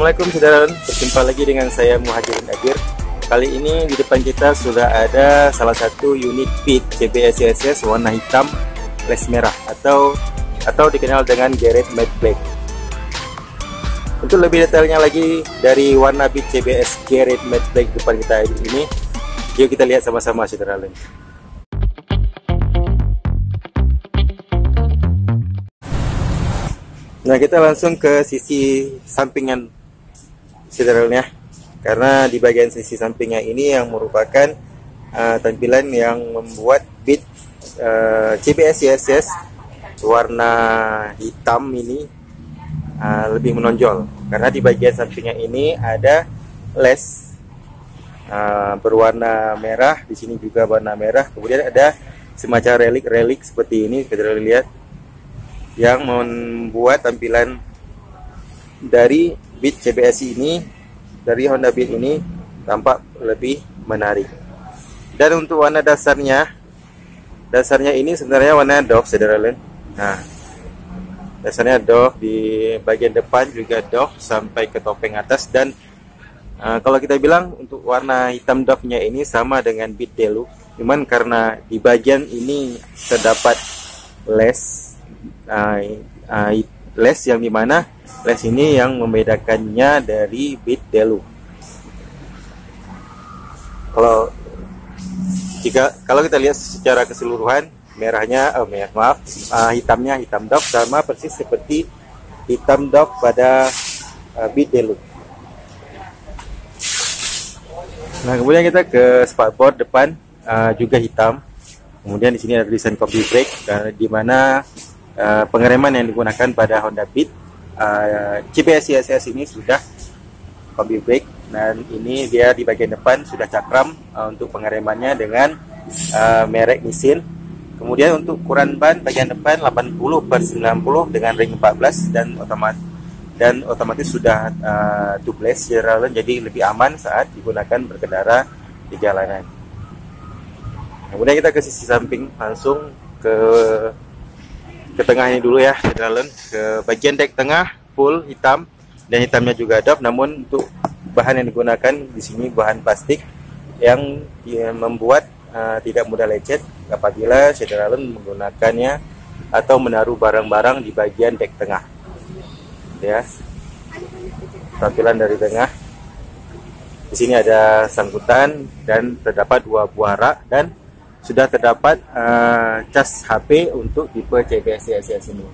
Assalamualaikum saudara, berjumpa lagi dengan saya Muhajirin Agir. Kali ini di depan kita sudah ada salah satu unit Beat CBS CSS warna hitam les merah atau dikenal dengan Garrett Matte Black. Untuk lebih detailnya lagi dari warna Beat CBS Garrett Matte Black depan kita ini, yuk kita lihat sama-sama saudara. Nah, kita langsung ke sisi sampingan sederhananya, karena di bagian sisi sampingnya ini yang merupakan tampilan yang membuat Beat CBS CSS warna hitam ini lebih menonjol, karena di bagian sampingnya ini ada les berwarna merah, di sini juga warna merah, kemudian ada semacam relik-relik seperti ini, kita lihat, yang membuat tampilan dari Beat CBS ini, dari Honda Beat ini tampak lebih menarik. Dan untuk warna dasarnya ini sebenarnya warna doff saudara. Nah, dasarnya doff, di bagian depan juga doff sampai ke topeng atas. Dan kalau kita bilang untuk warna hitam doffnya ini sama dengan Beat Deluxe, cuman karena di bagian ini terdapat les les yang dimana les ini yang membedakannya dari Beat Deluxe. Kalau kita lihat secara keseluruhan, hitamnya hitam doff sama persis seperti hitam doff pada Beat Deluxe. Nah, kemudian kita ke spakbor depan, juga hitam. Kemudian di sini ada tulisan Combi Brake, di mana pengereman yang digunakan pada Honda Beat CBS CSS ini sudah Combi Brake, dan ini dia di bagian depan sudah cakram untuk pengeremannya dengan merek Nissin. Kemudian untuk ukuran ban bagian depan 80/90 dengan ring 14 dan otomatis sudah tubeless, jadi lebih aman saat digunakan berkendara di jalanan. Kemudian kita ke sisi samping, langsung ke tengah ini dulu ya, ke bagian dek tengah full hitam, dan hitamnya juga doff, namun untuk bahan yang digunakan di sini bahan plastik yang membuat tidak mudah lecet apabila saudara menggunakannya atau menaruh barang-barang di bagian dek tengah. Ya, tampilan dari tengah. Di sini ada sangkutan dan terdapat 2 buah rak, dan sudah terdapat cas HP untuk tipe CBS CSS ini.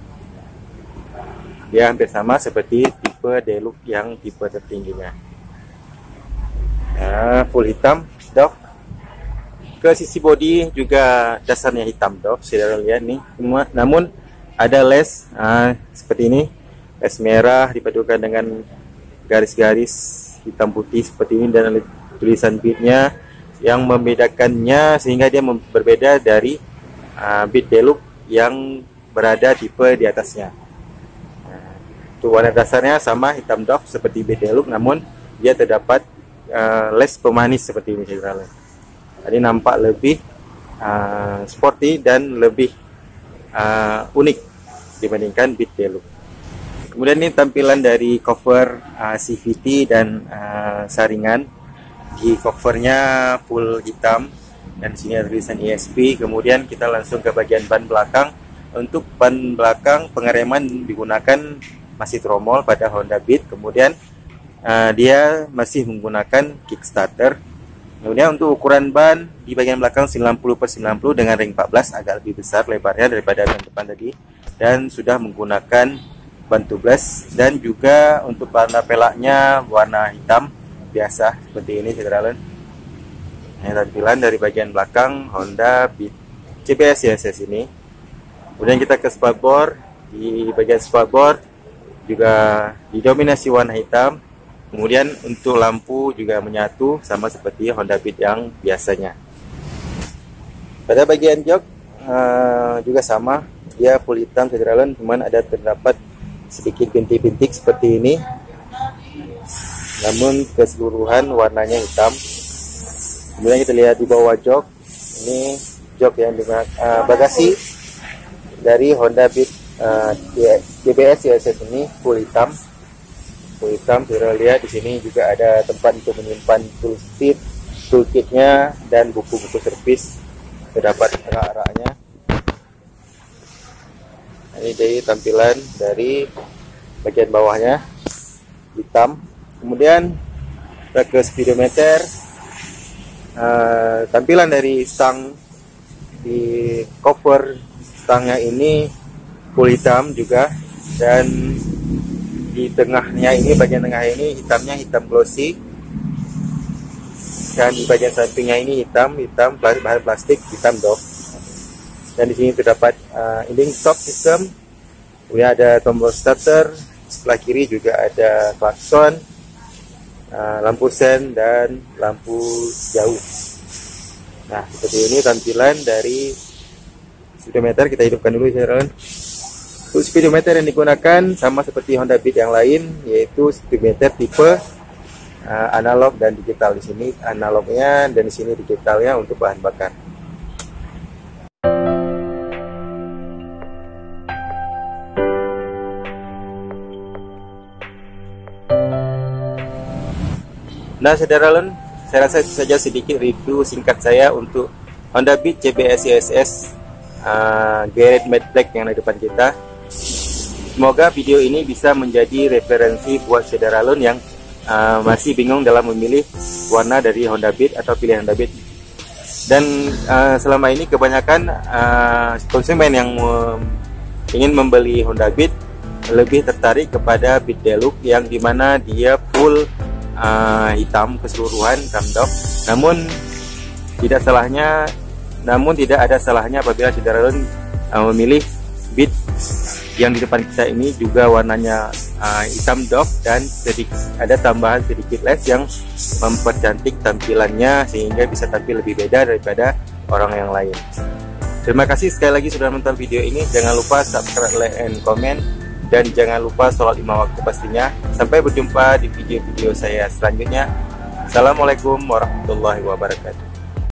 Dia hampir sama seperti tipe Deluxe yang tipe tertingginya. Full hitam doff. Ke sisi bodi juga dasarnya hitam doff, saudara lihat nih. Namun ada les seperti ini, les merah dipadukan dengan garis-garis hitam putih seperti ini, dan tulisan Beat-nya yang membedakannya sehingga dia berbeda dari Beat Deluxe yang berada tipe di atasnya. Untuk warna dasarnya sama hitam doff seperti Beat Deluxe, namun dia terdapat les pemanis seperti ini. Jadi nampak lebih sporty dan lebih unik dibandingkan Beat Deluxe. Kemudian ini tampilan dari cover CVT dan saringan. Di covernya full hitam, dan di sini ada tulisan ESP. Kemudian kita langsung ke bagian ban belakang. Untuk ban belakang pengereman digunakan masih tromol pada Honda Beat. Kemudian dia masih menggunakan kickstarter. Kemudian untuk ukuran ban di bagian belakang 90/90 dengan ring 14, agak lebih besar lebarnya daripada ban depan tadi, dan sudah menggunakan ban tubeless, dan juga untuk warna pelaknya warna hitam biasa seperti ini saudara. Ini tampilan dari bagian belakang Honda Beat CBS CSS ini. Kemudian kita ke spakbor. Di bagian spakbor juga didominasi warna hitam. Kemudian untuk lampu juga menyatu sama seperti Honda Beat yang biasanya. Pada bagian jok juga sama, dia full hitam saudara, cuman ada terdapat sedikit bintik-bintik seperti ini, namun keseluruhan warnanya hitam. Kemudian kita lihat di bawah jok, ini jok yang dengan bagasi dari Honda Beat CBS CSS ini full hitam. full hitam. Saudara lihat di sini juga ada tempat untuk menyimpan toolkitnya dan buku-buku servis. Terdapat rak-raknya. Ini jadi tampilan dari bagian bawahnya hitam. Kemudian ke speedometer. Tampilan dari stang di cover stangnya ini full hitam juga, dan di tengahnya ini, bagian tengah ini hitamnya hitam glossy, dan di bagian sampingnya ini hitam bahan plastik hitam dok. Dan di sini terdapat inding stop system, kemudian ada tombol starter, sebelah kiri juga ada klakson, lampu sen dan lampu jauh. Nah, seperti ini tampilan dari speedometer. Kita hidupkan dulu saudara. Untuk speedometer yang digunakan sama seperti Honda Beat yang lain, yaitu speedometer tipe analog dan digital. Di sini analognya dan di sini digitalnya untuk bahan bakar. Nah, saudara Lun, saya rasa itu saja sedikit review singkat saya untuk Honda Beat CBS ISS Garrett Matte Black yang ada di depan kita. Semoga video ini bisa menjadi referensi buat saudara Lun yang masih bingung dalam memilih warna dari Honda Beat atau pilihan Honda Beat. Dan selama ini kebanyakan konsumen yang ingin membeli Honda Beat lebih tertarik kepada Beat Deluxe yang dimana dia full hitam keseluruhan dok. Namun tidak ada salahnya apabila saudara memilih Beat yang di depan kita ini juga warnanya hitam dok, dan ada tambahan sedikit les yang mempercantik tampilannya sehingga bisa tampil lebih beda daripada orang yang lain. Terima kasih sekali lagi sudah menonton video ini. Jangan lupa subscribe, like, and comment. Dan jangan lupa sholat 5 waktu pastinya. Sampai berjumpa di video-video saya selanjutnya. Assalamualaikum warahmatullahi wabarakatuh.